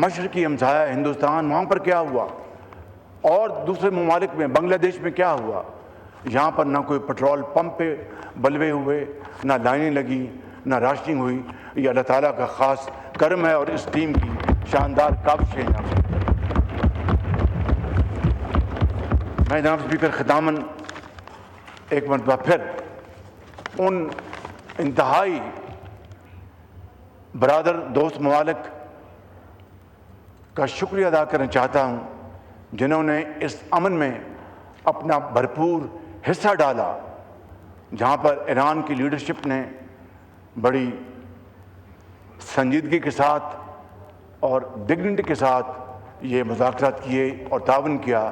مشرقی ہمسایہ ہندوستان، وہاں پر کیا ہوا، اور دوسرے ممالک میں بنگلہ دیش میں کیا ہوا. یہاں پر نہ کوئی پٹرول پمپ پہ بلوے ہوئے، نہ لائنیں لگی، نہ راشننگ ہوئی. یہ اللہ تعالیٰ کا خاص کرم ہے اور اس ٹیم کی شاندار کاوشیں ہیں. میں جناب اسپیکر ختاماً ایک مرتبہ پھر ان انتہائی برادر دوست ممالک کا شکریہ ادا کرنا چاہتا ہوں جنہوں نے اس امن میں اپنا بھرپور حصہ ڈالا، جہاں پر ایران کی لیڈرشپ نے بڑی سنجیدگی کے ساتھ اور ڈگنیٹی کے ساتھ یہ مذاکرات کیے اور تعاون کیا.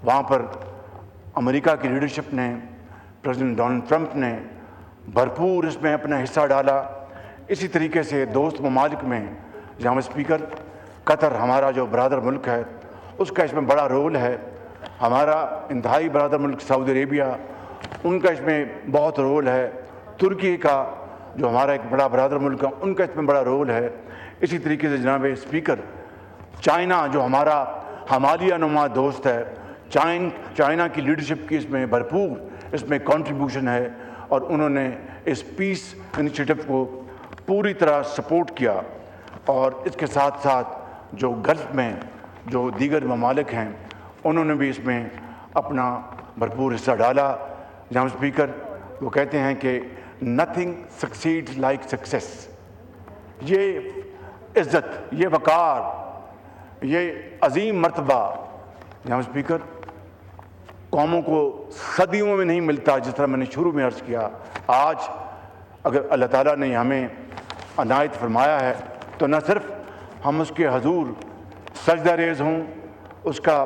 وہاں پر امریکہ کی لیڈرشپ نے، پریزیڈنٹ ڈونلڈ ٹرمپ نے بھرپور اس میں اپنا حصہ ڈالا. اسی طریقے سے دوست ممالک میں جناب اسپیکر قطر ہمارا جو برادر ملک ہے اس کا اس میں بڑا رول ہے. ہمارا انتہائی برادر ملک سعودی عربیہ، ان کا اس میں بہت رول ہے. ترکی کا جو ہمارا ایک بڑا برادر ملک ہے، ان کا اس میں بڑا رول ہے. اسی طریقے سے جناب اسپیکر چائنا جو ہمارا ہمالیہ نما دوست ہے، چائنا کی لیڈرشپ کی اس میں بھرپور اس میں کنٹریبیوشن ہے، اور انہوں نے اس پیس انیشیٹو کو پوری طرح سپورٹ کیا. اور اس کے ساتھ ساتھ جو گلف میں جو دیگر ممالک ہیں انہوں نے بھی اس میں اپنا بھرپور حصہ ڈالا. جناب اسپیکر وہ کہتے ہیں کہ نتھنگ سکسیڈز لائک سکسیس. یہ عزت، یہ وقار، یہ عظیم مرتبہ جناب اسپیکر قوموں کو صدیوں میں نہیں ملتا. جس طرح میں نے شروع میں عرض کیا، آج اگر اللہ تعالیٰ نے ہمیں عنایت فرمایا ہے تو نہ صرف ہم اس کے حضور سجدہ ریز ہوں، اس کا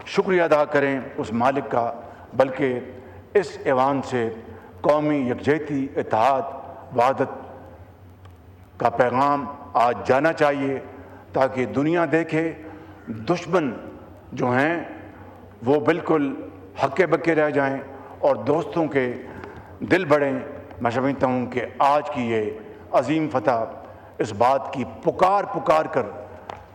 شکریہ ادا کریں اس مالک کا، بلکہ اس ایوان سے قومی یکجہتی، اتحاد، وحدت کا پیغام آج جانا چاہیے، تاکہ دنیا دیکھے دشمن جو ہیں وہ بالکل ہکے بکے رہ جائیں اور دوستوں کے دل بڑھیں. میں سمجھتا ہوں کہ آج کی یہ عظیم فتح اس بات کی پکار کر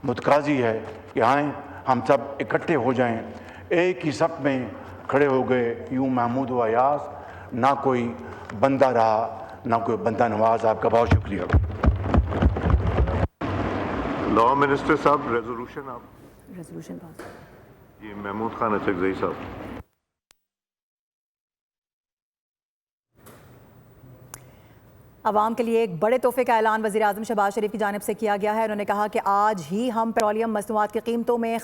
متقاضی ہے کہ آئیں ہم سب اکٹھے ہو جائیں، ایک ہی صف میں کھڑے ہو گئے. یوں محمود و ایاز، نہ کوئی بندہ رہا نہ کوئی بندہ نواز. آپ کا بہت شکریہ. لاء منسٹر صاحب ریزولوشن پاس. جی محمود خان اچکزئی صاحب. عوام کے لیے ایک بڑے تحفے کا اعلان وزیر اعظم شہباز شریف کی جانب سے کیا گیا ہے. انہوں نے کہا کہ آج ہی ہم پیٹرولیم مصنوعات کی قیمتوں میں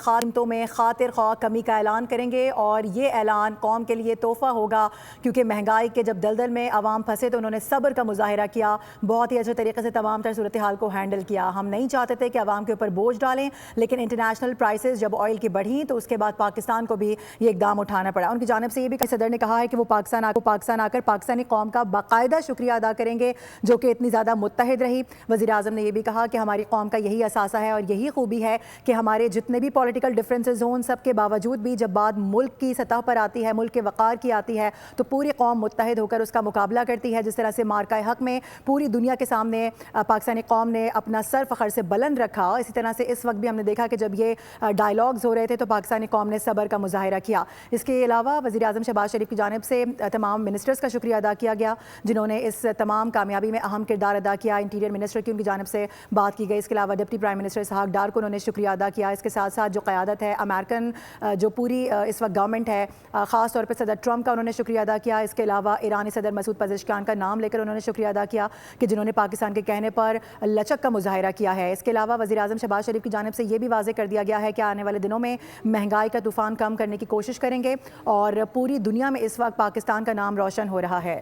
خاطر خواہ کمی کا اعلان کریں گے، اور یہ اعلان قوم کے لیے تحفہ ہوگا، کیونکہ مہنگائی کے جب دلدل میں عوام پھنسے تو انہوں نے صبر کا مظاہرہ کیا، بہت ہی اچھے طریقے سے تمام تر صورتحال کو ہینڈل کیا. ہم نہیں چاہتے تھے کہ عوام کے اوپر بوجھ ڈالیں، لیکن انٹرنیشنل پرائسز جب آئل کی بڑھیں تو اس کے بعد پاکستان کو بھی یہ اقدام اٹھانا پڑا. ان کی جانب سے یہ بھی صدر نے کہا ہے کہ وہ پاکستان آ کر پاکستانی قوم کا باقاعدہ شکریہ ادا کریں گے جو کہ اتنی زیادہ متحد رہی. وزیر اعظم نے یہ بھی کہا کہ ہماری قوم کا یہی اثاثہ ہے اور یہی خوبی ہے کہ ہمارے جتنے بھی پولیٹیکل ڈفرینسز ہوں، سب کے باوجود بھی جب بات ملک کی سطح پر آتی ہے، ملک کے وقار کی آتی ہے، تو پوری قوم متحد ہو کر اس کا مقابلہ کرتی ہے. جس طرح سے مارکہ حق میں پوری دنیا کے سامنے پاکستانی قوم نے اپنا سر فخر سے بلند رکھا، اسی طرح سے اس وقت بھی ہم نے دیکھا کہ جب یہ ڈائیلاگز ہو رہے تھے تو پاکستانی قوم نے صبر کا مظاہرہ کیا. اس کے علاوہ وزیر اعظم شہباز شریف کی جانب سے تمام منسٹرز کا شکریہ ادا کیا گیا جنہوں نے اس تمام کامیابی میں اہم کردار ادا کیا. انٹیریئر منسٹر کی ان کی جانب سے بات کی گئی. اس کے علاوہ deputy prime minister Ishaq Dar کو انہوں نے شکریہ ادا کیا. اس کے ساتھ ساتھ جو قیادت ہے امریکن جو پوری اس وقت گورنمنٹ ہے، خاص طور پہ صدر ٹرمپ کا انہوں نے شکریہ ادا کیا. اس کے علاوہ ایرانی صدر مسعود پزشکیان کا نام لے کر انہوں نے شکریہ ادا کیا کہ جنہوں نے پاکستان کے کہنے پر لچک کا مظاہرہ کیا ہے. اس کے علاوہ وزیر اعظم شہباز شریف کی جانب سے یہ بھی واضح کر دیا گیا ہے کہ آنے والے دنوں میں مہنگائی کا طوفان کم کرنے کی کوشش کریں گے اور پوری دنیا میں اس وقت پاکستان کا نام روشن ہو رہا ہے.